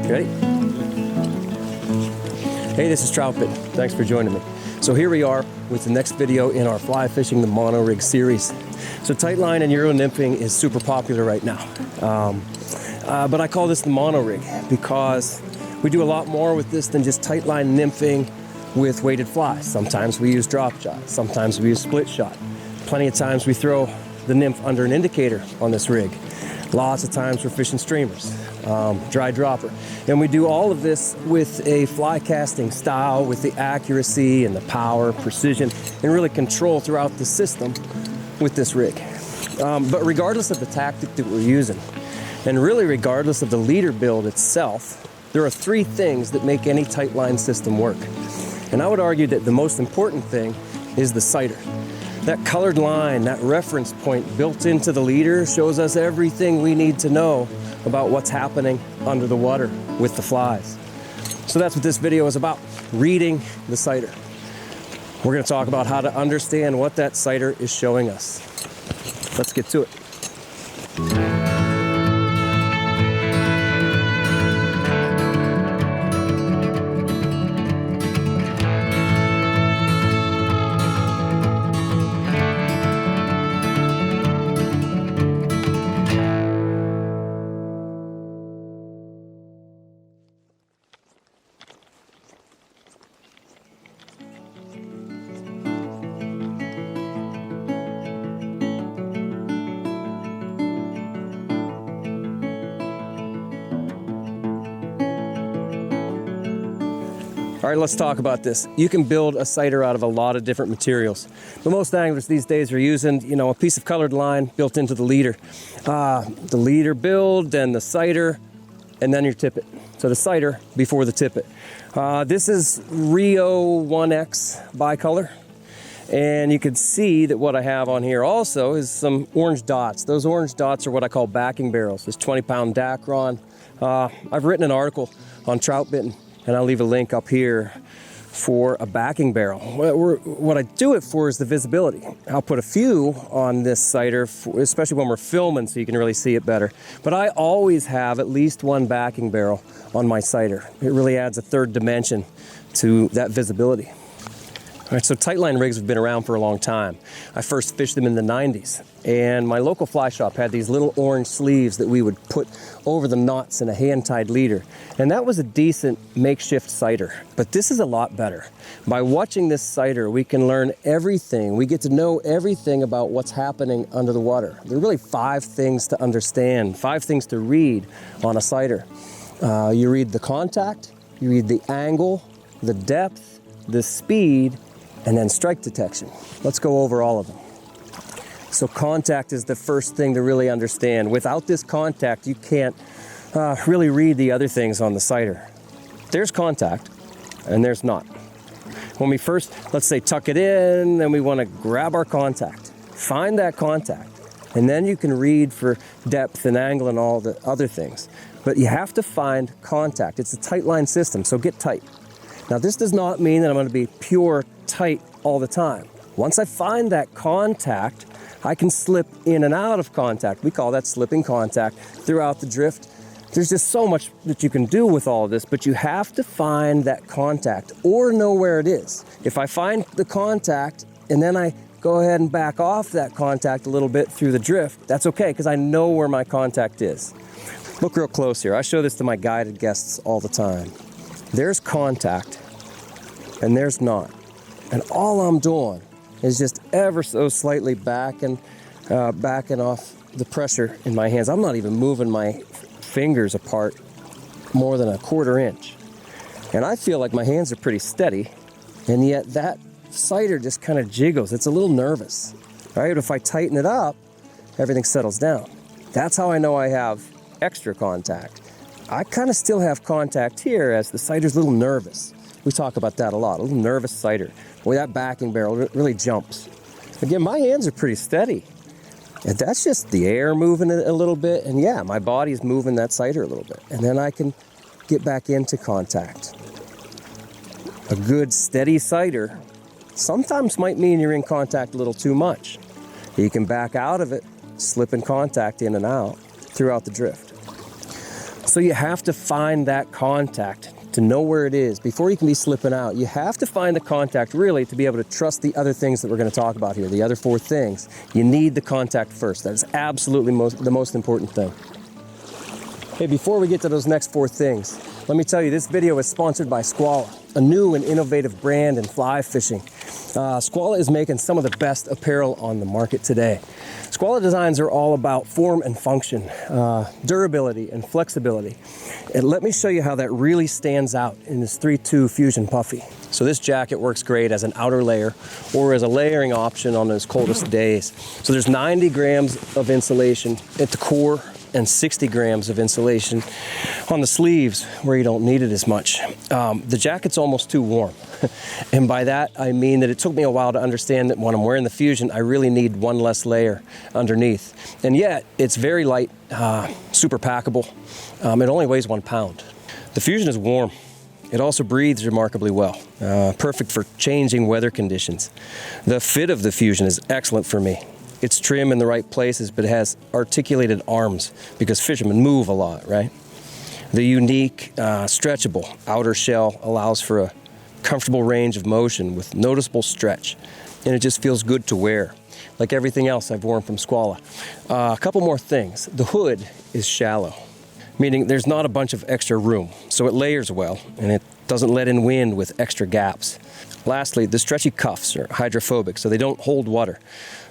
Ready? Hey, this is Troutbitten. Thanks for joining me. So here we are with the next video in our Fly Fishing the Mono Rig series. So tightline and Euro nymphing is super popular right now. But I call this the mono rig because we do a lot more with this than just tightline nymphing with weighted flies. Sometimes we use drop shot, sometimes we use split shot. Plenty of times we throw the nymph under an indicator on this rig. Lots of times we're fishing streamers, dry dropper. And we do all of this with a fly casting style, with the accuracy and the power, precision, and really control throughout the system with this rig. But regardless of the tactic that we're using, and really regardless of the leader build itself, there are three things that make any tight line system work. And I would argue that the most important thing is the sighter. That colored line, that reference point built into the leader shows us everything we need to know about what's happening under the water with the flies. So that's what this video is about, reading the sighter. We're going to talk about how to understand what that sighter is showing us. Let's get to it. All right, let's talk about this. You can build a sighter out of a lot of different materials. But most anglers these days are using, a piece of colored line built into the leader. The leader build, then the sighter, and then your tippet. So the sighter before the tippet. This is Rio 1X bicolor. And you can see that what I have on here also is some orange dots. Those orange dots are what I call backing barrels. This 20-pound Dacron. I've written an article on Troutbitten, and I'll leave a link up here for a backing barrel. What I do it for is the visibility. I'll put a few on this sighter, especially when we're filming, so you can really see it better. But I always have at least one backing barrel on my sighter. It really adds a third dimension to that visibility. All right, so tightline rigs have been around for a long time. I first fished them in the 90s, and my local fly shop had these little orange sleeves that we would put over the knots in a hand-tied leader, and that was a decent makeshift sighter. But this is a lot better. By watching this sighter, we can learn everything. We get to know everything about what's happening under the water. There are really 5 things to understand, 5 things to read on a sighter. You read the contact, you read the angle, the depth, the speed, and then strike detection. Let's go over all of them. So contact is the first thing to really understand. Without this contact, you can't really read the other things on the sighter. There's contact, and there's not. When we first, let's say, tuck it in, then we want to grab our contact. Find that contact, and then you can read for depth and angle and all the other things. But you have to find contact. It's a tight line system, so get tight. Now, this does not mean that I'm going to be pure tight all the time. Once I find that contact, I can slip in and out of contact. We call that slipping contact throughout the drift. There's just so much that you can do with all of this, but you have to find that contact or know where it is. If I find the contact and then I go ahead and back off that contact a little bit through the drift, that's okay, because I know where my contact is. Look real close here. I show this to my guided guests all the time. There's contact, and there's not. And all I'm doing is just ever so slightly backing off the pressure in my hands. I'm not even moving my fingers apart more than a 1/4 inch. And I feel like my hands are pretty steady, and yet that sighter just kind of jiggles. It's a little nervous, right? If I tighten it up, everything settles down. That's how I know I have extra contact. I kind of still have contact here as the sighter's a little nervous. We talk about that a lot, a little nervous sighter. Boy, that backing barrel really jumps. Again, my hands are pretty steady. And that's just the air moving a little bit, and yeah, my body's moving that sighter a little bit. And then I can get back into contact. A good steady sighter sometimes might mean you're in contact a little too much. You can back out of it, slip in contact in and out throughout the drift. So you have to find that contact to know where it is before you can be slipping out. You have to find the contact really to be able to trust the other things that we're going to talk about here, the other 4 things. You need the contact first. That is absolutely the most important thing. Hey, before we get to those next 4 things, let me tell you, this video is sponsored by Squala, a new and innovative brand in fly fishing. Squala is making some of the best apparel on the market today. Squala designs are all about form and function, durability and flexibility. And let me show you how that really stands out in this 3-2 Fusion Puffy. So this jacket works great as an outer layer or as a layering option on those coldest days. So there's 90 grams of insulation at the core and 60 grams of insulation on the sleeves where you don't need it as much. The jacket's almost too warm. And by that, I mean that it took me a while to understand that when I'm wearing the Fusion, I really need one less layer underneath. And yet, it's very light, super packable. It only weighs 1 pound. The Fusion is warm. It also breathes remarkably well, perfect for changing weather conditions. The fit of the Fusion is excellent for me. It's trim in the right places, but it has articulated arms because fishermen move a lot, right? The unique, stretchable outer shell allows for a comfortable range of motion with noticeable stretch, and it just feels good to wear, like everything else I've worn from Squala. A couple more things. The hood is shallow, meaning there's not a bunch of extra room, so it layers well, and it doesn't let in wind with extra gaps. Lastly, the stretchy cuffs are hydrophobic, so they don't hold water.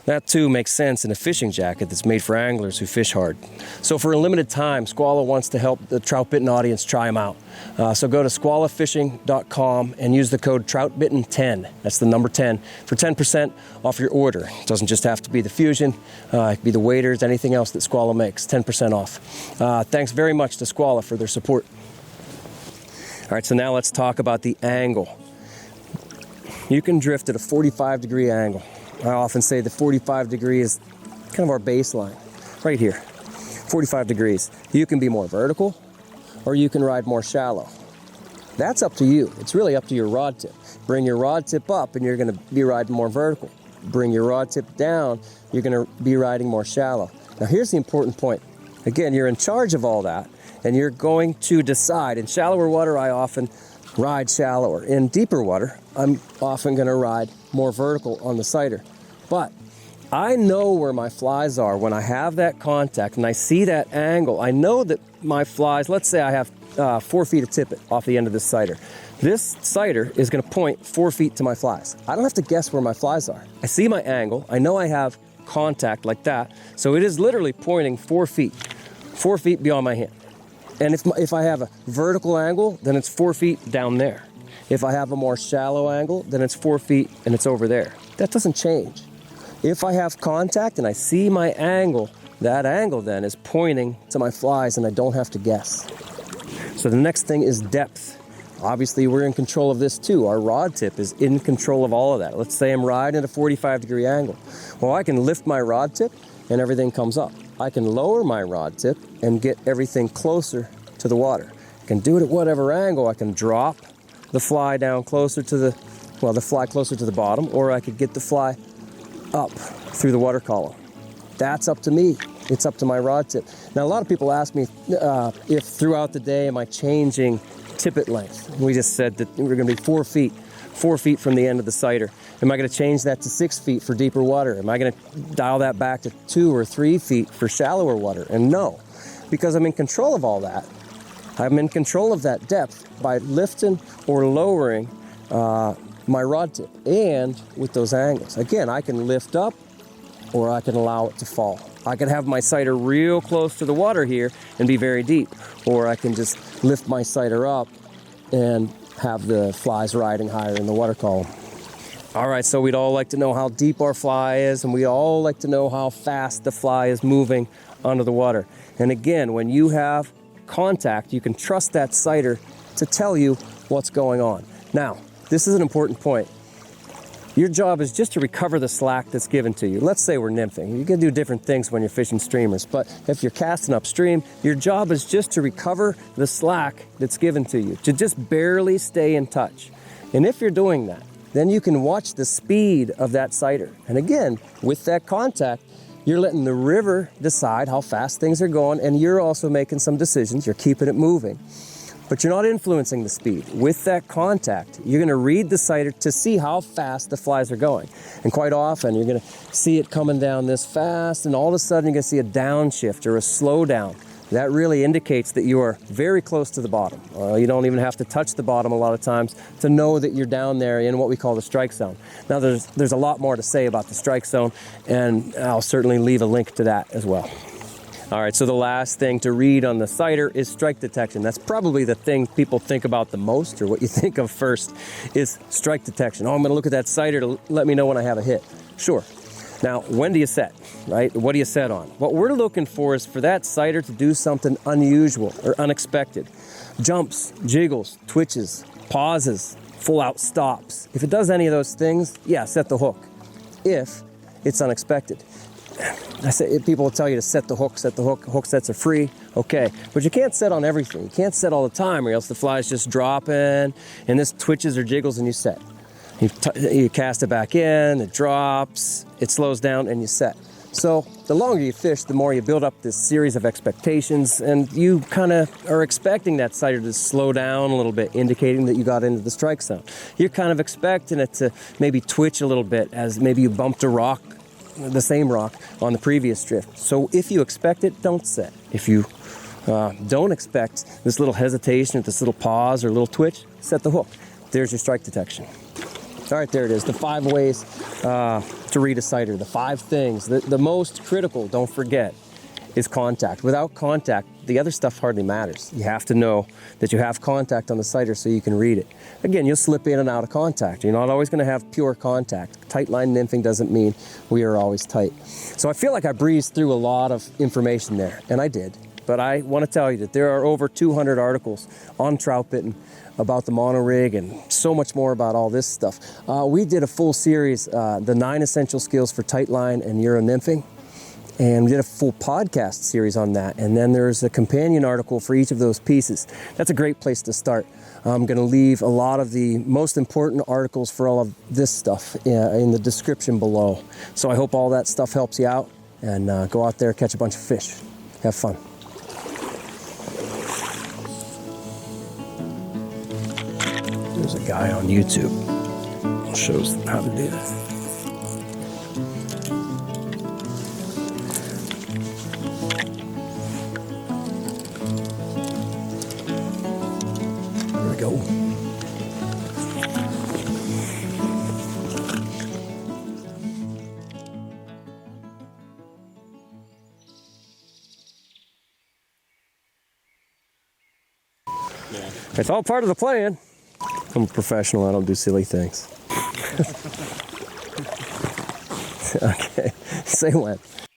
That too makes sense in a fishing jacket that's made for anglers who fish hard. So for a limited time, Squala wants to help the Troutbitten audience try them out. So go to squalafishing.com and use the code Troutbitten10, that's the number 10, for 10% off your order. It doesn't just have to be the Fusion, it could be the waders, anything else that Squala makes, 10% off. Thanks very much to Squala for their support. All right, so now let's talk about the angle. You can drift at a 45-degree angle. I often say the 45 degree is kind of our baseline, right here, 45 degrees. You can be more vertical, or you can ride more shallow. That's up to you. It's really up to your rod tip. Bring your rod tip up and you're gonna be riding more vertical. Bring your rod tip down, you're gonna be riding more shallow. Now here's the important point. Again, you're in charge of all that, and you're going to decide. In shallower water, I often ride shallower. In deeper water, I'm often gonna ride more vertical on the sighter. But I know where my flies are when I have that contact and I see that angle. I know that my flies, let's say I have 4 feet of tippet off the end of this sighter. This sighter is gonna point 4 feet to my flies. I don't have to guess where my flies are. I see my angle, I know I have contact like that, so it is literally pointing 4 feet beyond my hand. And if I have a vertical angle, then it's 4 feet down there. If I have a more shallow angle, then it's 4 feet and it's over there. That doesn't change. If I have contact and I see my angle, that angle then is pointing to my flies and I don't have to guess. So the next thing is depth. Obviously we're in control of this too. Our rod tip is in control of all of that. Let's say I'm riding at a 45-degree angle. Well, I can lift my rod tip and everything comes up. I can lower my rod tip and get everything closer to the water. I can do it at whatever angle. I can drop the fly down closer to the fly closer to the bottom, or I could get the fly up through the water column. That's up to me. It's up to my rod tip. Now, a lot of people ask me if throughout the day am I changing tippet length. We just said that we're going to be 4 feet from the end of the sighter. Am I going to change that to 6 feet for deeper water? Am I going to dial that back to 2 or 3 feet for shallower water? And no, because I'm in control of all that. I'm in control of that depth by lifting or lowering my rod tip, and with those angles. Again, I can lift up or I can allow it to fall. I can have my sighter real close to the water here and be very deep, or I can just lift my sighter up and have the flies riding higher in the water column. All right, so we'd all like to know how deep our fly is, and we all like to know how fast the fly is moving under the water. And again, when you have contact, you can trust that sighter to tell you what's going on. Now, this is an important point. Your job is just to recover the slack that's given to you. Let's say we're nymphing. You can do different things when you're fishing streamers, but if you're casting upstream, your job is just to recover the slack that's given to you, to just barely stay in touch. And if you're doing that, then you can watch the speed of that sighter. And again, with that contact, You're letting the river decide how fast things are going, and you're also making some decisions. You're keeping it moving. But you're not influencing the speed. With that contact, you're going to read the sighter to see how fast the flies are going. And quite often, you're going to see it coming down this fast, and all of a sudden, you're going to see a downshift or a slowdown. That really indicates that you are very close to the bottom. You don't even have to touch the bottom a lot of times to know that you're down there in what we call the strike zone. Now, there's a lot more to say about the strike zone, and I'll certainly leave a link to that as well. All right, so the last thing to read on the sighter is strike detection. That's probably the thing people think about the most, or what you think of first, is strike detection. Oh, I'm gonna look at that sighter to let me know when I have a hit. Sure. Now, when do you set, right? What do you set on? What we're looking for is for that sighter to do something unusual or unexpected. Jumps, jiggles, twitches, pauses, full out stops. If it does any of those things, yeah, set the hook. If it's unexpected. People will tell you to set the hook, hook sets are free, okay. But you can't set on everything. You can't set all the time, or else the fly's just dropping, and this twitches or jiggles and you set. You cast it back in, it drops, it slows down, and you set. So the longer you fish, the more you build up this series of expectations, and you kind of are expecting that sighter to slow down a little bit, indicating that you got into the strike zone. You're kind of expecting it to maybe twitch a little bit as maybe you bumped a rock, the same rock, on the previous drift. So if you expect it, don't set. If you don't expect this little hesitation, this little pause or little twitch, set the hook. There's your strike detection. All right, there it is, the 5 ways to read a sighter, the 5 things. The most critical, don't forget, is contact. Without contact, the other stuff hardly matters. You have to know that you have contact on the sighter so you can read it. Again, you'll slip in and out of contact. You're not always going to have pure contact. Tight line nymphing doesn't mean we are always tight. So I feel like I breezed through a lot of information there, and I did. But I want to tell you that there are over 200 articles on Troutbitten about the monorig and so much more about all this stuff. We did a full series, the 9 essential skills for tight line and Euro nymphing. And we did a full podcast series on that. And then there's a companion article for each of those pieces. That's a great place to start. I'm going to leave a lot of the most important articles for all of this stuff in the description below. So I hope all that stuff helps you out, and go out there, catch a bunch of fish. Have fun. There's a guy on YouTube who shows how to do this. There we go. Yeah. It's all part of the plan. I'm a professional, I don't do silly things. Okay, say when.